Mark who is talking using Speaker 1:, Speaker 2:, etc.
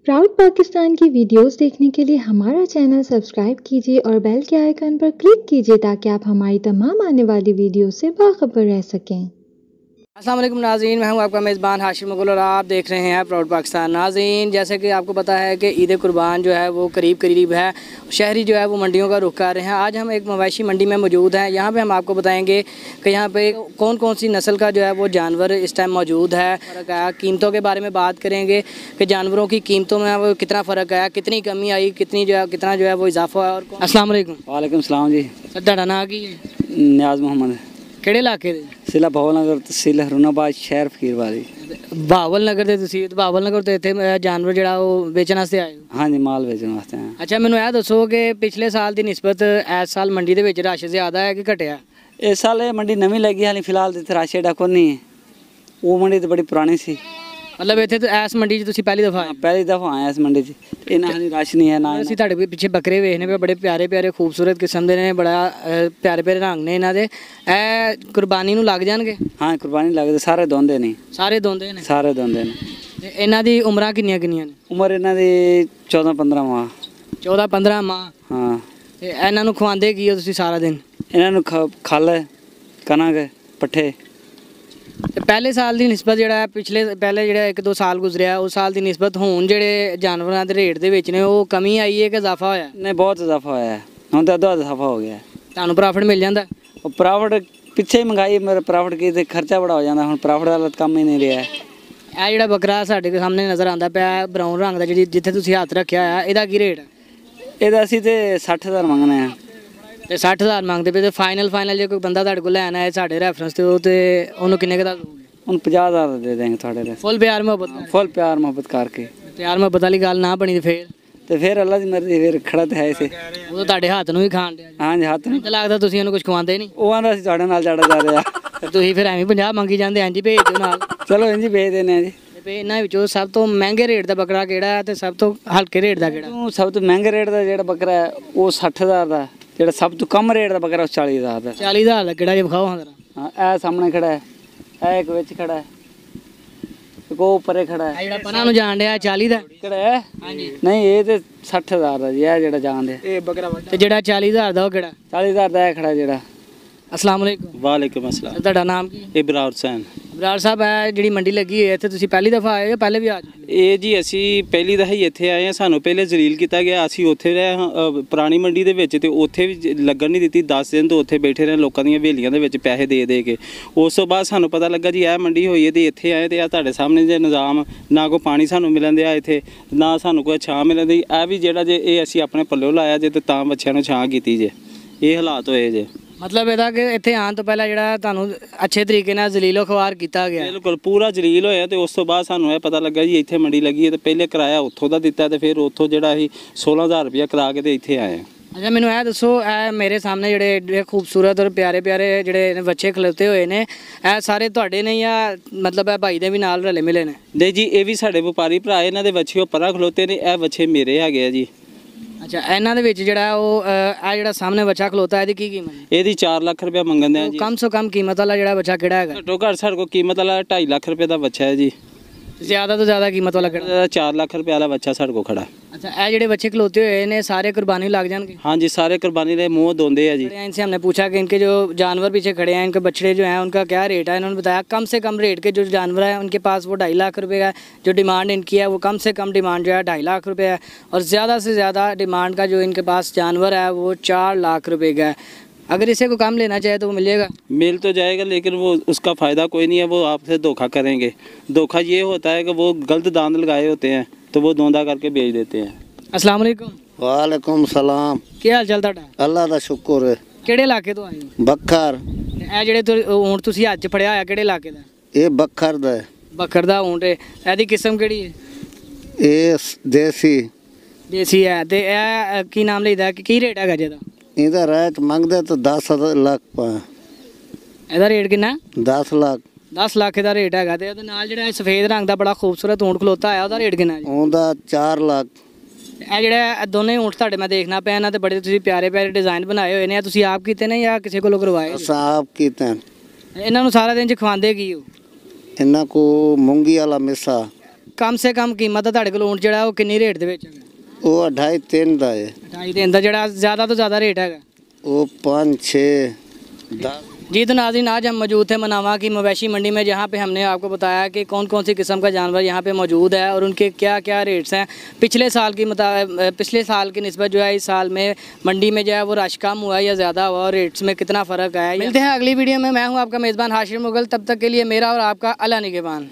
Speaker 1: Proud Pakistan की videos देखने के लिए हमारा चैनल सब्सक्राइब कीजिए और बेल के आइकन पर क्लिक कीजिए ताकि आप हमारी तमाम आने वाली वीडियो से बाखबर रह सकें।
Speaker 2: अस्सलाम वालेकुम नाज़रीन, मैं हूं आपका मेज़बान हाशिम मुगल और आप देख रहे हैं प्राउड पाकिस्तान। नाज़रीन, जैसे कि आपको पता है कि ईद कुर्बान जो है वो करीब है। शहरी जो है वो मंडियों का रुख कर रहे हैं। आज हम एक मवेशी मंडी में मौजूद हैं। यहाँ पे हम आपको बताएंगे कि यहाँ पे कौन कौन सी नस्ल का जो है वो जानवर इस टाइम मौजूद है। फ़र्क आया, कीमतों के बारे में बात करेंगे कि जानवरों की कीमतों में वो कितना फ़र्क आया, कितनी कमी आई, कितना जो है वो इजाफा है। और अस्सलाम वालेकुम।
Speaker 3: वालेकुम सलाम जी।
Speaker 2: सर तुहाडा नाम की है?
Speaker 3: नियाज मोहम्मद।
Speaker 2: किहड़े इलाके दे?
Speaker 3: जिला भावलनगर, तहसील हरुणाबाद, शहर फकीरबादी।
Speaker 2: भावलनगर ਦੇ ਤੁਸੀਂ भावलनगर ਤੋਂ ਇੱਥੇ ਜਾਨਵਰ ਜਿਹੜਾ ਉਹ ਵੇਚਣ ਵਾਸਤੇ ਆਏ ਹੋ?
Speaker 3: हाँ जी, माल बेचने वास्ते हैं।
Speaker 2: ਅੱਛਾ, ਮੈਨੂੰ ਇਹ ਦੱਸੋ ਕਿ ਪਿਛਲੇ ਸਾਲ ਦੀ ਨਿਸਬਤ ਇਸ ਸਾਲ ਮੰਡੀ ਦੇ ਵਿੱਚ ਰਸ਼ ਜ਼ਿਆਦਾ ਹੈ ਕਿ ਘਟਿਆ?
Speaker 3: इस साल ये मंडी नवी लगी हाली फिलहाल तो राशि एडा को नहीं है। वो मंडी तो बड़ी पुरानी सी।
Speaker 2: ਮਤਲਬ ਇੱਥੇ ਤਾਂ ਇਸ ਮੰਡੀ 'ਚ ਤੁਸੀਂ ਪਹਿਲੀ ਦਫਾ ਆਏ?
Speaker 3: पहली दफ़ा आए इस मंडी इन्ना हाली रश नहीं है ना।
Speaker 2: ਅਸੀਂ ਤੁਹਾਡੇ ਪਿੱਛੇ ਬੱਕਰੇ ਵੇਖਨੇ ਪਏ, ਬੜੇ ਪਿਆਰੇ ਖੂਬਸੂਰਤ ਕਿਸਮ ਦੇ ਨੇ, ਬੜਾ ਪਿਆਰੇ ਰੰਗ ਨੇ ਇਹਨਾਂ ਦੇ। ਇਹ ਕੁਰਬਾਨੀ ਨੂੰ ਲੱਗ ਜਾਣਗੇ?
Speaker 3: हाँ, कुर्बानी लगते सारे दोंदे नहीं।
Speaker 2: ਸਾਰੇ ਦੋਂਦੇ ਨੇ?
Speaker 3: सारे दोंदे ने।
Speaker 2: ਤੇ ਇਹਨਾਂ ਦੀ ਉਮਰਾਂ ਕਿੰਨੀਆਂ ਨੇ?
Speaker 3: उम्र इन्हों की 14-15 माह।
Speaker 2: 14-15 ਮਾਹ।
Speaker 3: हाँ।
Speaker 2: ਤੇ ਇਹਨਾਂ ਨੂੰ ਖਵਾਉਂਦੇ ਕੀ ਹੋ ਤੁਸੀਂ ਸਾਰਾ ਦਿਨ?
Speaker 3: इन्हों खल कनक पट्ठे।
Speaker 2: ਤੇ ਪਹਿਲੇ ਸਾਲ ਦੀ ਨਿਸਬਤ ਜਿਹੜਾ ਪਹਿਲੇ ਜਿਹੜਾ 1-2 ਸਾਲ ਗੁਜ਼ਰਿਆ ਉਸ ਸਾਲ ਦੀ ਨਿਸਬਤ ਹੁਣ ਜਿਹੜੇ ਜਾਨਵਰਾਂ ਦੇ ਰੇਟ ਦੇ ਵਿੱਚ ਨੇ ਉਹ ਕਮੀ ਆਈ ਹੈ ਕਿ ਇਜ਼ਾਫਾ ਹੋਇਆ?
Speaker 3: नहीं, बहुत इजाफा होया है। हम तो अद्धा इजाफा हो गया।
Speaker 2: ਤੁਹਾਨੂੰ ਪ੍ਰੋਫਿਟ ਮਿਲ ਜਾਂਦਾ?
Speaker 3: और प्राइवेट पिछे ही मंगाई मेरे प्राइवेट की तो खर्चा बड़ा हो जाता। हम प्राइवेट वाला काम ही नहीं रहा है।
Speaker 2: ਇਹ ਜਿਹੜਾ ਬੱਕਰਾ ਸਾਡੇ ਸਾਹਮਣੇ ਨਜ਼ਰ ਆਉਂਦਾ ਪਿਆ ਬਰਾਊਨ ਰੰਗ ਦਾ, ਜਿੱਥੇ ਤੁਸੀਂ ਹੱਥ ਰੱਖਿਆ ਹੋਇਆ, ਇਹਦਾ ਕੀ ਰੇਟ ਹੈ?
Speaker 3: ਇਹਦਾ ਅਸੀਂ ਤੇ 60000 ਮੰਗਨੇ ਆ।
Speaker 2: ਤੇ 60000 ਮੰਗਦੇ ਪਏ ਤੇ ਫਾਈਨਲ ਜੇ ਕੋਈ ਬੰਦਾ ਤੁਹਾਡੇ ਕੋਲ ਲੈਣਾ ਹੈ ਸਾਡੇ ਰੈਫਰੈਂਸ ਤੇ ਉਹ ਤੇ ਉਹਨੂੰ ਕਿੰਨੇ ਦਾ ਦੋਗੇ?
Speaker 3: ਉਹਨੂੰ 50000 ਦੇ ਦੇਂਗੇ ਤੁਹਾਡੇ ਲਈ।
Speaker 2: ਫੁੱਲ ਪਿਆਰ ਮੁਹੱਬਤ?
Speaker 3: ਫੁੱਲ ਪਿਆਰ ਮੁਹੱਬਤ ਕਰਕੇ।
Speaker 2: ਪਿਆਰ ਮੁਹੱਬਤ ਵਾਲੀ ਗੱਲ ਨਾ ਬਣੀ
Speaker 3: ਤੇ ਫਿਰ ਅੱਲਾ ਦੀ ਮਰਜ਼ੀ, ਫਿਰ ਖੜਾ ਤੇ ਹੈ ਇਸੇ।
Speaker 2: ਉਹ ਤੁਹਾਡੇ ਹੱਥ ਨੂੰ ਹੀ ਖਾਣ ਡਿਆ?
Speaker 3: ਹਾਂਜੀ, ਹੱਥ ਨੂੰ।
Speaker 2: ਤੇ ਲੱਗਦਾ ਤੁਸੀਂ ਉਹਨੂੰ ਕੁਝ ਖਵਾਉਂਦੇ ਨਹੀਂ?
Speaker 3: ਉਹ ਆਂਦਾ ਅਸੀਂ ਤੁਹਾਡੇ ਨਾਲ ਜਾੜਾ ਜਾ ਰਿਹਾ।
Speaker 2: ਤੁਸੀਂ ਫਿਰ ਐਵੇਂ 50 ਮੰਗੀ ਜਾਂਦੇ, ਇੰਜ ਹੀ ਭੇਜ ਦਿਓ ਨਾਲ।
Speaker 3: ਚਲੋ ਇੰਜ ਹੀ ਭੇਜ ਦਿੰਦੇ ਆ ਜੀ।
Speaker 2: ਤੇ ਇਹਨਾਂ ਵਿੱਚੋਂ ਸਭ ਤੋਂ ਮਹਿੰਗੇ ਰੇਟ ਦਾ ਬੱਕਰਾ ਕਿਹੜਾ ਹੈ ਤੇ ਸਭ ਤੋਂ ਹਲਕੇ ਰੇਟ ਦਾ ਕਿਹੜਾ?
Speaker 3: ਸਭ ਤੋਂ ਮਹਿੰਗੇ ਰੇਟ ਦਾ ਜਿਹੜਾ ਬੱਕਰਾ ਹੈ ਉਹ 60000 ਦਾ। ਜਿਹੜਾ ਸਭ ਤੋਂ ਕਮ ਰੇਟ ਦਾ ਬੱਕਰਾ ਉਹ 40000 ਦਾ।
Speaker 2: 40000 ਦਾ ਕਿਹੜਾ? ਜੇ ਵਿਖਾਓ ਹਾਂ ਜ਼ਰਾ।
Speaker 3: ਹਾਂ, ਇਹ ਸਾਹਮਣੇ ਖੜਾ ਹੈ, ਇਹ ਇੱਕ ਵਿੱਚ ਖੜਾ ਹੈ, ਇੱਕ ਉਹ ਉੱਪਰੇ ਖੜਾ ਹੈ।
Speaker 2: ਜਿਹੜਾ ਪਰਾਂ ਨੂੰ ਜਾਣ ਡਿਆ 40 ਦਾ
Speaker 3: ਕਿਹੜਾ ਹੈ? ਹਾਂਜੀ, ਨਹੀਂ ਇਹ ਤੇ 60000 ਦਾ ਜੀ। ਇਹ ਜਿਹੜਾ ਜਾਣ ਡਿਆ
Speaker 2: ਇਹ ਬੱਕਰਾ ਤੇ ਜਿਹੜਾ 40000 ਦਾ ਉਹ ਕਿਹੜਾ?
Speaker 3: 40000 ਦਾ ਇਹ ਖੜਾ ਜਿਹੜਾ।
Speaker 2: अस्सलाम वालेकुम।
Speaker 4: वालेकुम अस्सलाम।
Speaker 2: ਤੁਹਾਡਾ ਨਾਮ ਕੀ?
Speaker 4: इब्रार हुसैन।
Speaker 2: ਇਬਰਾਰ ਸਾਹਿਬ, ਇਹ ਜਿਹੜੀ ਮੰਡੀ ਲੱਗੀ ਹੋਈ ਹੈ ਇੱਥੇ ਤੁਸੀਂ ਪਹਿਲੀ ਦਫਾ ਆਏ ਹੋ ਪਹਿਲੇ ਵੀ ਆ ਚੁੱਕੇ?
Speaker 4: ਇਹ ਜੀ ਅਸੀਂ ਪਹਿਲੀ ਦਫਾ ਹੀ ਇੱਥੇ ਆਏ ਹਾਂ। ਸਾਨੂੰ ਪਹਿਲੇ ਜ਼ਲੀਲ ਕੀਤਾ ਗਿਆ। ਅਸੀਂ ਉੱਥੇ ਰਹੇ ਪੁਰਾਣੀ ਮੰਡੀ ਦੇ ਵਿੱਚ ਤੇ ਉੱਥੇ ਵੀ ਲੱਗਣ ਨਹੀਂ ਦਿੱਤੀ। 10 ਦਿਨ ਤੋਂ ਉੱਥੇ ਬੈਠੇ ਰਹੇ ਲੋਕਾਂ ਦੀਆਂ ਹਵੇਲੀਆਂ ਦੇ ਵਿੱਚ ਪੈਸੇ ਦੇ ਕੇ। ਉਸ ਤੋਂ ਬਾਅਦ ਸਾਨੂੰ ਪਤਾ ਲੱਗਾ ਜੀ ਇਹ ਮੰਡੀ ਹੋਈ ਹੈ ਤੇ ਇੱਥੇ ਆਏ ਤੇ ਆ ਤੁਹਾਡੇ ਸਾਹਮਣੇ ਜੇ ਨਿਜ਼ਾਮ, ਨਾ ਕੋਈ ਪਾਣੀ ਸਾਨੂੰ ਮਿਲਣ ਦਿਆ ਇੱਥੇ, ਨਾ ਸਾਨੂੰ ਕੋਈ ਛਾਂ ਮਿਲਣ ਦੀ। ਇਹ ਵੀ ਜਿਹੜਾ ਜੇ ਇਹ ਅਸੀਂ ਆਪਣੇ ਪੱਲਿਓ ਲਾਇਆ ਜੇ ਤੇ ਤਾਂ ਬੱਚਿਆਂ ਨੂੰ ਛਾਂ ਕੀਤੀ ਜੇ। ਇਹ ਹਾਲਾਤ ਹੋਏ ਜੇ।
Speaker 2: ਮਤਲਬ ਇਹਦਾ ਕਿ ਇੱਥੇ ਆਉਣ ਤੋਂ ਪਹਿਲਾਂ ਜਿਹੜਾ ਤੁਹਾਨੂੰ ਅੱਛੇ ਤਰੀਕੇ ਨਾਲ ਜ਼ਲੀਲੋ ਖਵਾਰ ਕੀਤਾ ਗਿਆ?
Speaker 4: ਬਿਲਕੁਲ ਪੂਰਾ ਜਲੀਲ ਹੋਇਆ ਤੇ ਉਸ ਤੋਂ ਬਾਅਦ ਸਾਨੂੰ ਇਹ ਪਤਾ ਲੱਗਾ ਜੀ ਇੱਥੇ ਮੰਡੀ ਲੱਗੀ ਹੈ ਤੇ ਪਹਿਲੇ ਕਿਰਾਇਆ ਉੱਥੋਂ ਦਾ ਦਿੱਤਾ ਤੇ ਫਿਰ ਉੱਥੋਂ ਜਿਹੜਾ ਅਸੀਂ 16000 ਰੁਪਇਆ ਕਰਾ ਕੇ ਤੇ ਇੱਥੇ ਆਏ।
Speaker 2: ਅੱਛਾ, ਮੈਨੂੰ ਇਹ ਦੱਸੋ, ਇਹ ਮੇਰੇ ਸਾਹਮਣੇ ਜਿਹੜੇ ਖੂਬਸੂਰਤ ਔਰ ਪਿਆਰੇ ਜਿਹੜੇ ਬੱਚੇ ਖਲੋਤੇ ਹੋਏ ਨੇ, ਇਹ ਸਾਰੇ ਤੁਹਾਡੇ ਨੇ ਜਾਂ ਮਤਲਬ ਇਹ ਭਾਈ ਦੇ ਵੀ ਨਾਲ ਰਲੇ ਮਿਲੇ ਨੇ?
Speaker 4: ਨਹੀਂ ਜੀ, ਇਹ ਵੀ ਸਾਡੇ ਵਪਾਰੀ ਭਰਾ, ਇਹਨਾਂ ਦੇ ਬੱਚੇ ਉਹ ਪਰਾਂ ਖਲੋਤੇ ਨੇ, ਇਹ ਬੱਚੇ ਮੇਰੇ ਹੈਗੇ ਆ ਜੀ।
Speaker 2: ਅੱਛਾ, ਇਹਨਾਂ ਦੇ ਵਿੱਚ ਜਿਹੜਾ ਉਹ ਇਹ ਜਿਹੜਾ ਸਾਹਮਣੇ ਬੱਚਾ ਖਲੋਤਾ ਇਹਦੀ ਕੀ ਕੀਮਤ ਹੈ?
Speaker 4: ਇਹਦੀ 4 ਲੱਖ ਰੁਪਇਆ ਮੰਗਦੇ ਆ ਜੀ।
Speaker 2: ਕਮ ਸੋ ਕਮ ਕੀਮਤ ਵਾਲਾ ਜਿਹੜਾ ਬੱਚਾ ਕਿਹੜਾ ਹੈਗਾ?
Speaker 4: ਘੱਟੋ ਘੱਟ ਸਾਡੇ ਕੋਲ ਕੀਮਤ ਵਾਲਾ 2.5 ਲੱਖ ਰੁਪਏ ਦਾ ਬੱਚਾ ਹੈ ਜੀ।
Speaker 2: ਜ਼ਿਆਦਾ ਤੋਂ ਜ਼ਿਆਦਾ ਕੀਮਤ ਵਾਲਾ ਕਿਹੜਾ?
Speaker 4: 4 ਲੱਖ ਰੁਪਏ ਵਾਲਾ ਬੱਚਾ ਸਾਡੇ ਕੋਲ ਖੜਾ।
Speaker 2: अच्छा, ये ਜਿਹੜੇ ਬੱਚੇ खिलौते हुए ने सारे कुर्बानी लग जाएंगे?
Speaker 4: हाँ जी, सारे कुर्बानी के मुँह धोंदे हैं जी।
Speaker 2: इनसे हमने पूछा कि इनके जो जानवर पीछे खड़े हैं, इनके बछड़े जो हैं, उनका क्या रेट है? इन्होंने बताया कम से कम रेट के जो जानवर हैं उनके पास वो 2.5 लाख रुपए का जो डिमांड इनकी है, वो कम से कम डिमांड जो है 2.5 लाख रुपये है, और ज़्यादा से ज़्यादा डिमांड का जो इनके पास जानवर है वो 4 लाख रुपये का है। अगर इसे को कम लेना चाहे तो वो मिलेगा? मिल
Speaker 4: तो जाएगा, लेकिन वो उसका फ़ायदा कोई नहीं है। वो आपसे धोखा करेंगे। धोखा ये होता है कि वो गलत दांत लगाए होते हैं तो वो धोंदा करके बेच देते हैं।
Speaker 2: अस्सलाम वालेकुम।
Speaker 5: वालेकुम सलाम।
Speaker 2: क्या हाल चाल ਤੁਹਾਡਾ?
Speaker 5: ਅੱਲਾ ਦਾ ਸ਼ੁਕਰ ਹੈ।
Speaker 2: ਕਿਹੜੇ ਇਲਾਕੇ ਤੋਂ ਆਏ ਹੋ?
Speaker 5: ਬੱਖਰ।
Speaker 2: ਇਹ ਜਿਹੜੇ ਊਂਟ ਤੁਸੀਂ ਹੱਥ 'ਚ ਫੜਿਆ ਹੋਇਆ ਕਿਹੜੇ ਇਲਾਕੇ ਦਾ?
Speaker 5: ਇਹ ਬੱਖਰ ਦਾ ਹੈ।
Speaker 2: ਬੱਖਰ ਦਾ ਊਂਟ ਹੈ। ਇਹਦੀ ਕਿਸਮ ਕਿਹੜੀ ਹੈ?
Speaker 5: ਇਹ ਦੇਸੀ
Speaker 2: ਹੈ। ਤੇ ਇਹ ਕੀ ਨਾਮ ਲਈਦਾ, ਕੀ ਰੇਟ ਹੈਗਾ ਜਿਹਦਾ?
Speaker 5: ਇਹਦਾ ਰੇਟ ਮੰਗਦੇ ਤਾਂ 10 ਲੱਖ ਪਾ।
Speaker 2: ਇਹਦਾ ਰੇਟ ਕਿੰਨਾ?
Speaker 5: 10 ਲੱਖ।
Speaker 2: 10 ਲੱਖ ਦਾ ਰੇਟ ਹੈਗਾ। ਤੇ ਉਹਦੇ ਨਾਲ ਜਿਹੜਾ ਸਫੇਦ ਰੰਗ ਦਾ ਬੜਾ ਖੂਬਸੂਰਤ ਊਂਟ ਖਲੋਤਾ ਹੈ ਉਹਦਾ ਰੇਟ ਕਿੰਨਾ ਜੀ?
Speaker 5: ਉਹਦਾ 4 ਲੱਖ।
Speaker 2: ਇਹ ਜਿਹੜਾ ਦੋਨੇ ਊਂਟ ਤੁਹਾਡੇ ਮੈਂ ਦੇਖਣਾ ਪਿਆ, ਇਹਨਾਂ ਤੇ ਬੜੇ ਤੁਸੀਂ ਪਿਆਰੇ ਡਿਜ਼ਾਈਨ ਬਣਾਏ ਹੋਏ ਨੇ, ਤੁਸੀਂ ਆਪ ਕੀਤੇ ਨੇ ਜਾਂ ਕਿਸੇ ਕੋਲੋਂ ਕਰਵਾਏ?
Speaker 5: ਅਸਾਂ ਆਪ ਕੀਤੇ।
Speaker 2: ਇਹਨਾਂ ਨੂੰ ਸਾਰਾ ਦਿਨ ਚ ਖਵਾਉਂਦੇ ਕੀ ਹੋ?
Speaker 5: ਇਹਨਾਂ ਕੋ ਮੂੰਗੀ ਵਾਲਾ ਮਿੱਸਾ,
Speaker 2: कम से कम कीमत ਤੁਹਾਡੇ ਕੋਲ ਊਂਠ ਜਿਹੜਾ ਉਹ ਕਿੰਨੀ ਰੇਟ ਦੇ ਵਿੱਚ ਹੈਗਾ?
Speaker 5: वो 2.5-3 ਦਾ ਹੈ
Speaker 2: 2.5 ਦੇ ਅੰਦਰ ਜਿਹੜਾ ज़्यादा ਤੋਂ ज़्यादा रेट हैगा?
Speaker 5: वो 5-6 10।
Speaker 2: जी तो नाज़रीन आज हम मौजूद थे मनावा की मवेशी मंडी में, जहाँ पे हमने आपको बताया कि कौन कौन सी किस्म का जानवर यहाँ पे मौजूद है और उनके क्या क्या रेट्स हैं। पिछले साल की निस्बत जो है इस साल में मंडी में जो है वो रश कम हुआ है या ज़्यादा हुआ और रेट्स में कितना फ़र्क आया। मिलते हैं अगली वीडियो में। मैं हूँ आपका मेज़बान हाशिर मुगल। तब तक के लिए मेरा और आपका अल्लाह निगहबान।